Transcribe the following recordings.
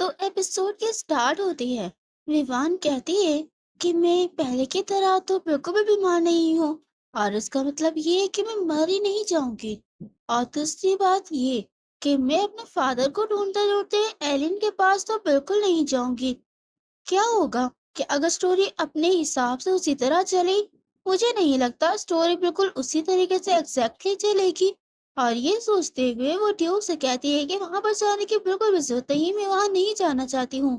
تو ایپیسوڈ کی سٹارٹ ہوتی ہے۔ ویوان کہتی ہے کہ میں پہلے کی طرح تو بالکل بھی بیمار نہیں ہوں، اور اس کا مطلب یہ ہے کہ میں مر ہی نہیں جاؤں گی۔ اور دوسری بات یہ کہ میں اپنے فادر کو ڈھونڈتے ڈھونڈتے ایلن کے پاس تو بالکل نہیں جاؤں گی۔ کیا ہوگا کہ اگر سٹوری اپنے حساب سے اسی طرح چلی؟ مجھے نہیں لگتا سٹوری بالکل اسی طریقے سے ایگزیکٹلی چلے گی۔ اور یہ سوچتے ہوئے وہ ڈیوک سے کہتی ہے کہ وہاں پر جانے کی بالکل بھی ضرورت نہیں، میں وہاں نہیں جانا چاہتی ہوں،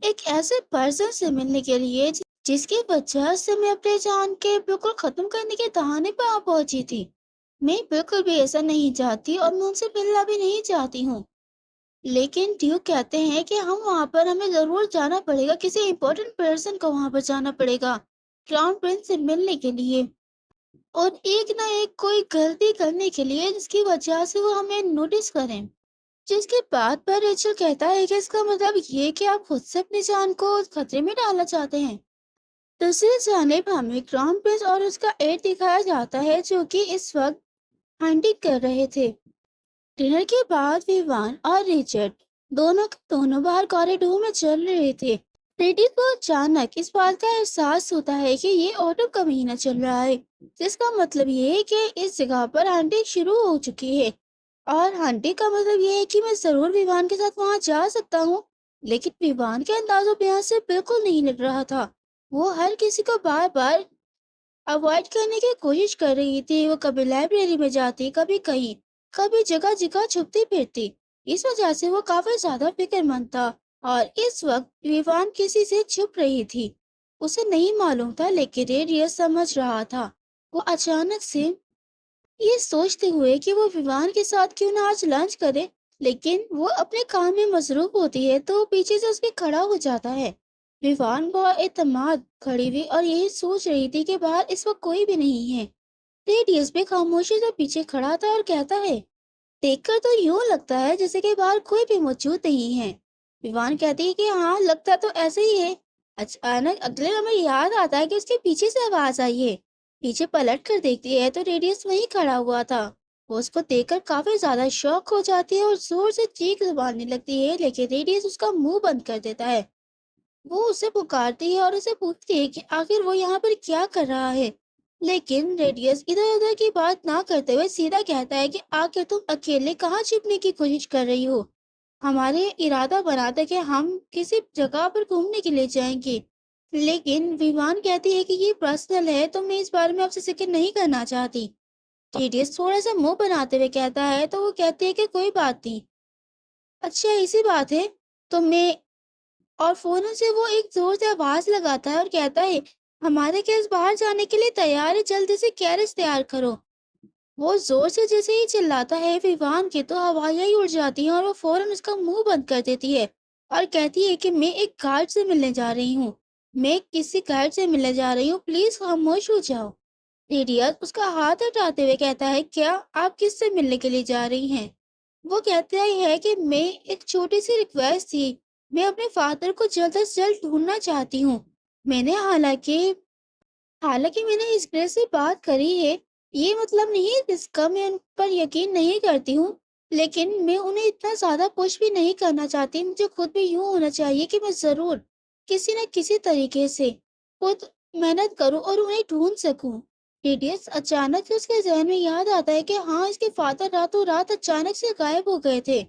ایک ایسے پرسن سے ملنے کے لیے جس کی وجہ سے میں اپنے جان کے بالکل ختم کرنے کے دہانے پہ آ پہنچی تھی۔ میں بالکل بھی ایسا نہیں چاہتی اور میں ان سے ملنا بھی نہیں چاہتی ہوں، لیکن ڈیوک کہتے ہیں کہ ہمیں ضرور جانا پڑے گا، کسی امپورٹنٹ پرسن کو وہاں پر جانا پڑے گا کراؤن پرنس سے ملنے کے لیے، اور ایک نہ ایک کوئی غلطی کرنے کے لیے جس کی وجہ سے وہ ہمیں نوٹس کریں۔ جس کی بات پر ریچل کہتا ہے کہ اس کا مطلب یہ کہ آپ خود سے اپنی جان کو خطرے میں ڈالنا چاہتے ہیں۔ دوسری جانب ہمیں کراؤن پرنس اور اس کا ایڈ دکھایا جاتا ہے جو کہ اس وقت ہنٹنگ کر رہے تھے۔ ڈنر کے بعد ویوان اور ریچرڈ دونوں باہر کوریڈور میں چل رہے تھے۔ ریڈی کو اچانک اس بات کا احساس ہوتا ہے کہ یہ آٹم کا مہینہ چل رہا ہے، جس کا مطلب یہ ہے کہ اس جگہ پر ہنٹنگ شروع ہو چکی ہے، اور ہنٹنگ کا مطلب یہ ہے کہ میں ضرور ویوان کے ساتھ وہاں جا سکتا ہوں۔ لیکن ویوان کے انداز و بیان سے بالکل نہیں لگ رہا تھا، وہ ہر کسی کو بار بار اوائڈ کرنے کی کوشش کر رہی تھی۔ وہ کبھی لائبریری میں جاتی، کبھی کہیں، کبھی جگہ جگہ چھپتی پھرتی۔ اس وجہ سے وہ کافی زیادہ فکر مند تھا، اور اس وقت ویوان کسی سے چھپ رہی تھی۔ اسے نہیں معلوم تھا لیکن ریڈیس سمجھ رہا تھا۔ وہ اچانک سے یہ سوچتے ہوئے کہ وہ ویوان کے ساتھ کیوں نہ آج لنچ کرے، لیکن وہ اپنے کام میں مصروف ہوتی ہے تو پیچھے سے اس کے کھڑا ہو جاتا ہے۔ ویوان بہت اعتماد کھڑی ہوئی اور یہی سوچ رہی تھی کہ باہر اس وقت کوئی بھی نہیں ہے۔ ریڈیس بھی خاموشی سے پیچھے کھڑا تھا اور کہتا ہے، دیکھ کر تو یوں لگتا ہے جیسے کہ باہر کوئی بھی موجود نہیں ہے۔ ویوان کہتی ہے کہ ہاں، لگتا تو ایسے ہی ہے۔ اچانک اگلے لمحے یاد آتا ہے کہ اس کے پیچھے سے آواز آئی ہے۔ پیچھے پلٹ کر دیکھتی ہے تو ریڈیس وہیں کھڑا ہوا تھا۔ وہ اس کو دیکھ کر کافی زیادہ شوق ہو جاتی ہے اور زور سے چیخ مارنے لگتی ہے، لیکن ریڈیس اس کا منہ بند کر دیتا ہے۔ وہ اسے پکارتی ہے اور اسے پوچھتی ہے کہ آخر وہ یہاں پر کیا کر رہا ہے، لیکن ریڈیس ادھر ادھر کی بات نہ کرتے ہوئے سیدھا کہتا ہے کہ آخر تم اکیلے کہاں چھپنے کی کوشش کر رہی ہو؟ ہمارے ارادہ بنا تھا کہ ہم کسی جگہ پر گھومنے کے لیے جائیں گے، لیکن ویوان کہتی ہے کہ یہ پرسنل ہے تو میں اس بارے میں آپ سے ذکر نہیں کرنا چاہتی۔ ریڈیس تھوڑا سا منہ بناتے ہوئے کہتا ہے تو وہ کہتی ہے کہ کوئی بات نہیں، اچھا ایسی بات ہے تو میں، اور فوراً سے وہ ایک زور سے آواز لگاتا ہے اور کہتا ہے، ہمارے کیس باہر جانے کے لیے تیار ہے، جلدی سے کیریج تیار کرو۔ وہ زور سے جیسے ہی چلاتا ہے ویوان کی تو ہوائیاں ہی اڑ جاتی ہیں اور وہ فوراً اس کا منہ بند کر دیتی ہے اور کہتی ہے کہ میں ایک گارڈ سے ملنے جا رہی ہوں، میں کسی گارڈ سے ملنے جا رہی ہوں، پلیز خاموش ہو جاؤ۔ ریڈیس اس کا ہاتھ ہٹاتے ہوئے کہتا ہے، کیا آپ کس سے ملنے کے لیے جا رہی ہیں؟ وہ کہتا ہے کہ میں ایک چھوٹی سی ریکویسٹ تھی، میں اپنے فادر کو جلد از جلد ڈھونڈنا چاہتی ہوں۔ میں نے حالانکہ میں نے اس گریس سے بات کری ہے، یہ مطلب نہیں جس کا میں ان پر یقین نہیں کرتی ہوں، لیکن میں انہیں اتنا زیادہ پش بھی نہیں کرنا چاہتی۔ مجھے خود بھی یوں ہونا چاہیے کہ میں ضرور کسی نہ کسی طریقے سے خود محنت کروں اور انہیں ڈھونڈ سکوں۔ ریڈیس اچانک سے اس کے ذہن میں یاد آتا ہے کہ ہاں، اس کے فادر راتوں رات اچانک سے غائب ہو گئے تھے۔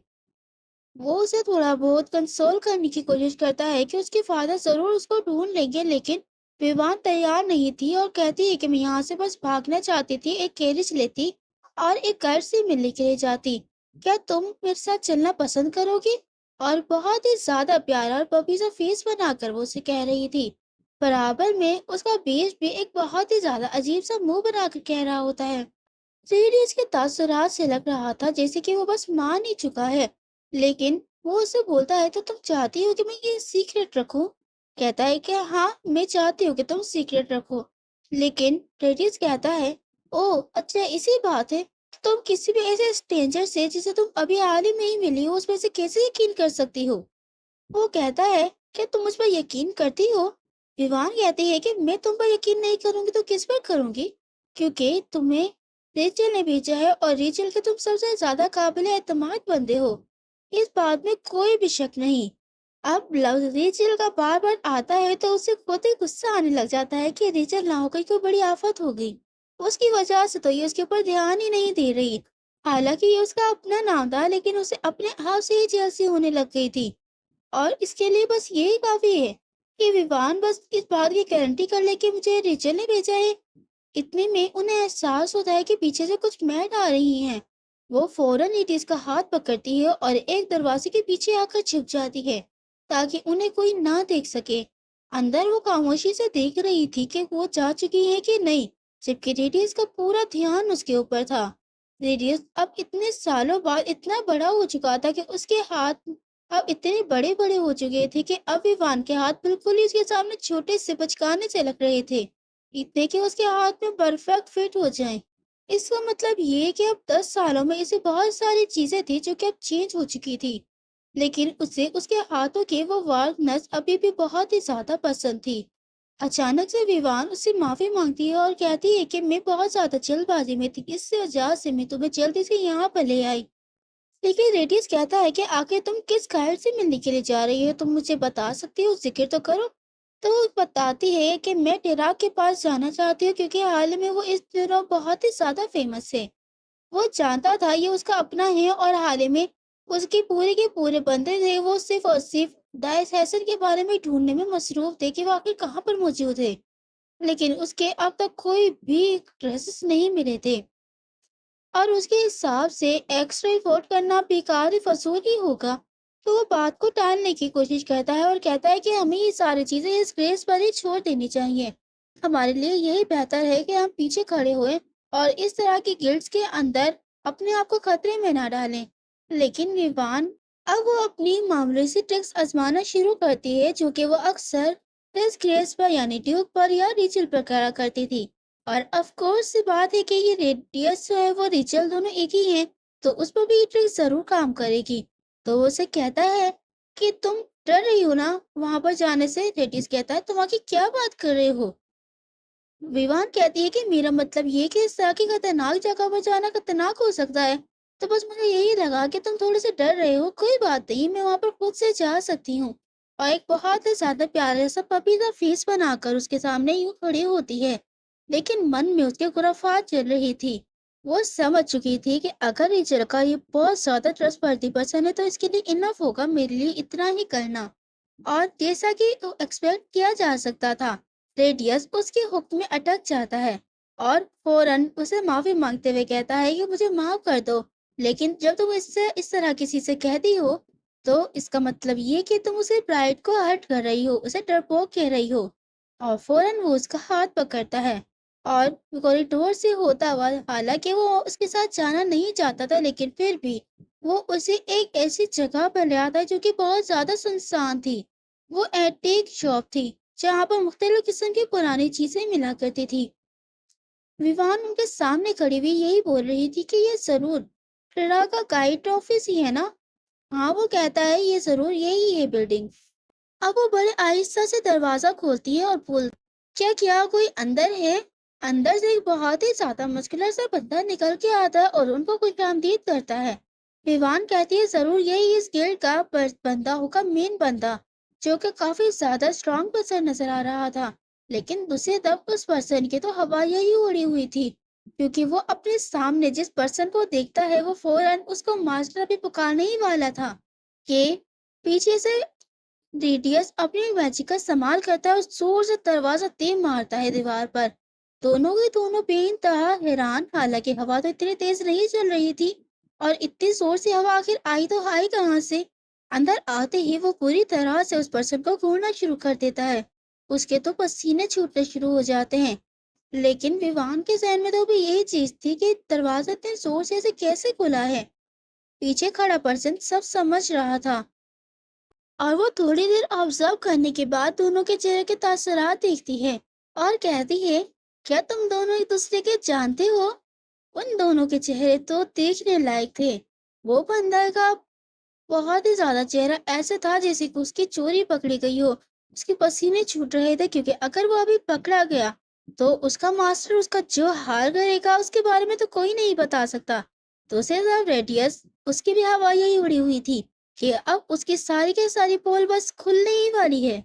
وہ اسے تھوڑا بہت کنسول کرنے کی کوشش کرتا ہے کہ اس کے فادر ضرور اس کو ڈھونڈ لیں گے، لیکن ویوان تیار نہیں تھی اور کہتی ہے کہ میں یہاں سے بس بھاگنا چاہتی تھی، ایک کیریج لیتی اور ایک گھر سے ملنے کے لیے جاتی۔ کیا تم میرے ساتھ چلنا پسند کرو گی؟ اور بہت ہی زیادہ پیارا اور پپی سا فیس بنا کر وہ اسے کہہ رہی تھی۔ برابر میں اس کا بیچ بھی ایک بہت ہی زیادہ عجیب سا منہ بنا کر کہہ رہا ہوتا ہے۔ ریڈیس کے تاثرات سے لگ رہا تھا جیسے کہ وہ بس مان ہی چکا ہے، لیکن وہ اسے بولتا ہے، تو تم چاہتی ہو کہ میں یہ سیکریٹ رکھوں؟ کہتا ہے کہ ہاں، میں چاہتی ہوں کہ تم سیکریٹ رکھو، لیکن ریڈیس کہتا ہے، او اچھا اسی بات ہے، تم کسی بھی ایسے اسٹرینجر سے جسے تم ابھی حال ہی میں ہی ملی ہو اس پر سے کیسے یقین کر سکتی ہو؟ وہ کہتا ہے کہ تم مجھ پر یقین کرتی ہو؟ ویوان کہتی ہے کہ میں تم پر یقین نہیں کروں گی تو کس پر کروں گی، کیونکہ تمہیں ریچل نے بھیجا ہے اور ریچل کے تم سب سے زیادہ قابل اعتماد بندے ہو، اس بات میں کوئی بھی شک نہیں۔ अब लव रीचल का बार बार आता है तो उसे खुद ही गुस्सा आने लग जाता है कि रीचल ना हो गई, कोई बड़ी आफत हो गई। उसकी वजह से तो ये उसके ऊपर ध्यान ही नहीं दे रही। हालांकि ये उसका अपना नाम था, लेकिन उसे अपने आप से ही जेलसी होने लग गई थी। और इसके लिए बस यही काफी है कि विवान बस इस बात की गारंटी कर ले कि मुझे रीचल ने भेजा है। इतने में उन्हें एहसास होता है कि पीछे से कुछ मैट आ रही हैं। वो फौरन नीतीश का हाथ पकड़ती है और एक दरवाजे के पीछे आकर छिप जाती है ताकि उन्हें कोई ना देख सके। अंदर वो खामोशी से देख रही थी कि वो जा चुकी है कि नहीं, जबकि रेडियस का पूरा ध्यान उसके ऊपर था। रेडियस अब इतने सालों बाद इतना बड़ा हो चुका था कि उसके हाथ अब इतने बड़े बड़े हो चुके थे कि अब विवान के हाथ बिल्कुल ही उसके सामने छोटे से बचकाने से लग रहे थे, इतने कि उसके हाथ में परफेक्ट फिट हो जाएं। इसका मतलब ये है कि अब 10 सालों में इसे बहुत सारी चीजें थी जो कि अब चेंज हो चुकी थी, लेकिन उसे उसके हाथों के वो वार्म नस अभी भी बहुत ही ज्यादा पसंद थी। अचानक से विवान उससे माफी मांगती है और कहती है कि मैं बहुत ज्यादा जल्दबाजी में थी, इससे वजह से मैं तुम्हें जल्दी से यहाँ पर ले आई। लेकिन रेडियस कहता है कि आखिर तुम किस गाइड से मिलने के लिए जा रही हो, तुम मुझे बता सकती हो, जिक्र तो करो। तो वो बताती है कि मैं टेराक के पास जाना चाहती हूँ क्योंकि हाल में वो इस दिनों बहुत ही ज्यादा फेमस है। वो जानता था ये उसका अपना है और हाल ही में उसके पूरे के पूरे बंदे थे, वो सिर्फ और सिर्फ दाइस हैसन के बारे में ढूंढने में मसरूफ थे कि वो आखिर कहाँ पर मौजूद है। लेकिन उसके अब तक कोई भी ड्रेसेस नहीं मिले थे और उसके हिसाब से एक्स्ट्रा रिपोर्ट करना बेकार ही फजूल ही होगा। तो वो बात को टालने की कोशिश करता है और कहता है कि हमें ये सारी चीजें इस ग्रेस पर ही छोड़ देनी चाहिए। हमारे लिए यही बेहतर है कि हम पीछे खड़े हुए और इस तरह की गिल्ड्स के अंदर अपने आप को खतरे में ना डालें। लेकिन विवान अब वो अपनी मामूली सी ट्रिक्स आजमाना शुरू करती है जो कि वो अक्सर इस ग्रेस पर यानी ड्यूक पर या रिचल पर करा करती थी। और ऑफ कोर्स सी बात है कि ये रेडियस जो है वो रिचल दोनों एक ही हैं, तो उस पर भी ये ट्रिक जरूर काम करेगी। तो वो उसे कहता है कि तुम डर रही हो ना वहां पर जाने से। रेडियस कहता है तुम आखिर क्या बात कर रहे हो। विवान कहती है कि मेरा मतलब ये कि इस तरह की खतरनाक जगह पर जाना खतरनाक हो सकता है। तो बस मुझे यही लगा कि तुम थोड़े से डर रहे हो, कोई बात नहीं, मैं वहां पर खुद से जा सकती हूँ। और एक बहुत ही ज्यादा प्यारा सा पपी का फेस बनाकर उसके सामने यूं खड़ी होती है। लेकिन मन में उसके खुराफात चल रही थी। वो समझ चुकी थी कि अगर ये लड़का ये बहुत ज्यादा ट्रस्टवर्दी पर्सन है तो इसके लिए इनफ होगा मेरे लिए इतना ही करना। और जैसा कि तो एक्सपेक्ट किया जा सकता था, रेडियस उसके हुक्म में अटक जाता है और फौरन उसे माफी मांगते हुए कहता है कि मुझे माफ कर दो। लेकिन जब तुम इससे इस तरह किसी से कहती हो तो इसका मतलब ये कि तुम उसे प्राइड को हर्ट कर रही हो, उसे डरपोक कह रही हो। और फौरन वो उसका हाथ पकड़ता है और कॉरिडोर से होता हुआ, हालांकि वो उसके साथ जाना नहीं चाहता था लेकिन फिर भी वो उसे एक ऐसी जगह पर ले आता है जो कि बहुत ज्यादा सुनसान थी। वो एंटीक शॉप थी जहाँ पर मुख्तलिफ किस्म की पुरानी चीजें मिला करती थी। विवान उनके सामने खड़ी हुई यही बोल रही थी कि ये जरूर क्रीड़ा का गाइड ऑफिस ही है ना। हाँ, वो कहता है ये जरूर यही है बिल्डिंग। अब वो बड़े आहिस्ता से दरवाजा खोलती है और बोल, क्या कोई अंदर है। अंदर से एक बहुत ही ज्यादा मस्कुलर सा बंदा निकल के आता है और उनको कुछ आमदीद करता है। विवान कहती है जरूर यही इस गिल्ड का बंदा होगा, मेन बंदा, जो कि काफी ज्यादा स्ट्रांग पर्सन नजर आ रहा था। लेकिन दूसरी तरफ उस पर्सन की तो हवा यही उड़ी हुई थी, क्योंकि वो अपने सामने जिस पर्सन को देखता है वो फौरन उसको मास्टर भी पुकारने ही वाला था कि पीछे से रेडियस अपनी मैजिक का इस्तेमाल करता है और जोर से दरवाजा तेज मारता है दीवार पर। दोनों के दोनों बेइंतहा हैरान, हालांकि हवा तो इतनी तेज नहीं चल रही थी और इतनी जोर से हवा आखिर आई तो आई कहाँ से। अंदर आते ही वो पूरी तरह से उस पर्सन को घूरना शुरू कर देता है। उसके तो पसीने छूटने शुरू हो जाते हैं। लेकिन विवान के जहन में तो भी यही चीज थी कि दरवाजा इतने जोर से ऐसे कैसे खुला है। पीछे खड़ा पर्सन सब समझ रहा था और वो थोड़ी देर ऑब्जर्व करने के बाद दोनों के चेहरे के तासुरात देखती है और कहती है, क्या तुम दोनों एक दूसरे के जानते हो। उन दोनों के चेहरे तो देखने लायक थे। वो बंदा का बहुत ही ज्यादा चेहरा ऐसा था जैसे कि उसकी चोरी पकड़ी गई हो। उसके पसीने छूट रहे थे क्योंकि अगर वो अभी पकड़ा गया तो उसका मास्टर उसका जो हाल करेगा उसके बारे में तो कोई नहीं बता सकता। दूसरी तरफ रेडियस, उसकी भी हवा यही उड़ी हुई थी। کہ اب اس کی ساری کی ساری پول بس کھلنے ہی والی ہے۔